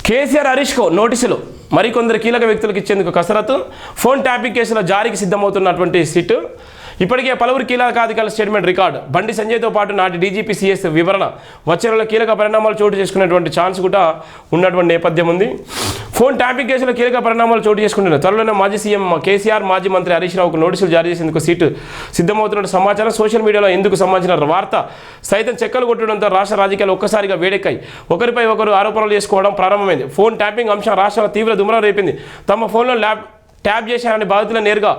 కేసీఆర్ హరీష్కు నోటీసులు మరికొందరు కీలక వ్యక్తులకు ఇచ్చేందుకు కసరత్తు. ఫోన్ ట్యాపింగ్ కేసులో జారీకి సిద్ధమవుతున్నటువంటి సిట్. ఇప్పటికే పలువురు కీలకాధికారుల స్టేట్మెంట్ రికార్డు. బండి సంజయ్తో పాటు నాటి డీజీపీ సీఎస్ వివరణ. వచ్చే నెలలో కీలక పరిణామాలు చోటు చేసుకునేటువంటి ఛాన్స్ కూడా ఉన్నటువంటి నేపథ్యం ఉంది. ఫోన్ ట్యాపింగ్ కేసులో కీలక పరిణామాలు చోటు చేసుకుంటున్నారు. త్వరలోనే మాజీ సీఎం కేసీఆర్, మాజీ మంత్రి హరీష్ రావుకు నోటీసులు జారీ చేసేందుకు సీటు సిద్ధమవుతున్న సమాచారం. సోషల్ మీడియాలో ఇందుకు సంబంధించిన వార్త సైతం చెక్కలు కొట్టడంతో రాష్ట్ర రాజకీయాలు ఒక్కసారిగా వేడెక్కాయి. ఒకరిపై ఒకరు ఆరోపణలు చేసుకోవడం ప్రారంభమైంది. ఫోన్ ట్యాపింగ్ అంశం రాష్ట్రంలో తీవ్ర దుమారం రేపింది. తమ ఫోన్లో ట్యాప్ చేశారని బాధితుల నేరుగా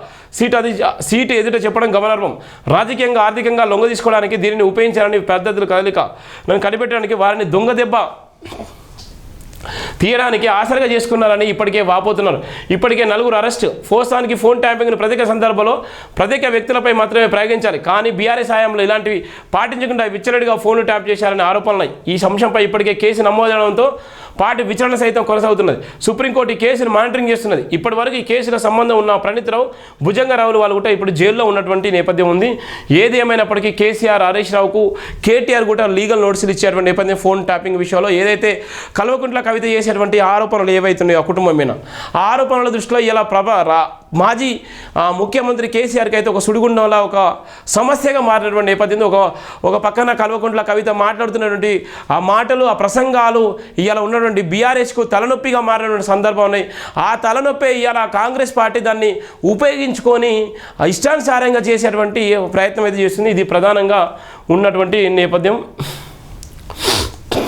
సీటు ఎదుట చెప్పడం గమనార్హం. రాజకీయంగా, ఆర్థికంగా లొంగ తీసుకోవడానికి దీనిని ఉపయోగించాలని పెద్దలు కదలిక నన్ను కనిపెట్టడానికి వారిని దొంగ దెబ్బ తీయడానికి ఆసరగా చేసుకున్నారని ఇప్పటికే వాపోతున్నారు. ఇప్పటికే 4 అరెస్టు. ఫోసానికి ఫోన్ ట్యాపింగ్ను ప్రత్యేక సందర్భంలో ప్రత్యేక వ్యక్తులపై మాత్రమే ప్రయోగించాలి. కానీ బీఆర్ఎస్ హయాంలో ఇలాంటివి పాటించకుండా విచ్చలవిడిగా ఫోన్లు ట్యాప్ చేశారనే ఆరోపణలు. ఈ అంశంపై ఇప్పటికే కేసు నమోదవడంతో పార్టీ విచారణ సైతం కొనసాగుతున్నది. సుప్రీంకోర్టు ఈ కేసును మానిటరింగ్ చేస్తున్నది. ఇప్పటి వరకు ఈ కేసులో సంబంధం ఉన్న ప్రణీత్ రావు, భుజంగరావులు వాళ్ళు కూడా ఇప్పుడు జైల్లో ఉన్నటువంటి నేపథ్యం ఉంది. ఏది ఏమైనప్పటికీ కేసీఆర్, హరీష్ రావుకు కేటీఆర్ కూడా లీగల్ నోటీసులు ఇచ్చేటువంటి నేపథ్యం ఫోన్ ట్యాపింగ్ విషయంలో. ఏదైతే కల్వకుంట్ల కవిత చేసేటువంటి ఆరోపణలు ఏవైతున్నాయో ఆ కుటుంబం మీద, ఆ ఆరోపణల దృష్టిలో ఇలా మాజీ ముఖ్యమంత్రి కేసీఆర్కి అయితే ఒక సుడిగుండంలో ఒక సమస్యగా మారినటువంటి నేపథ్యంలో ఒక పక్కన కల్వకుంట్ల కవిత మాట్లాడుతున్నటువంటి ఆ మాటలు, ఆ ప్రసంగాలు ఇలా ఉన్నటువంటి బీఆర్ఎస్కు తలనొప్పిగా మారినటువంటి సందర్భం ఉన్నాయి. ఆ తలనొప్పి ఇలా కాంగ్రెస్ పార్టీ దాన్ని ఉపయోగించుకొని ఇష్టానుసారంగా చేసేటువంటి ప్రయత్నం అయితే చేస్తుంది. ఇది ప్రధానంగా ఉన్నటువంటి నేపథ్యం.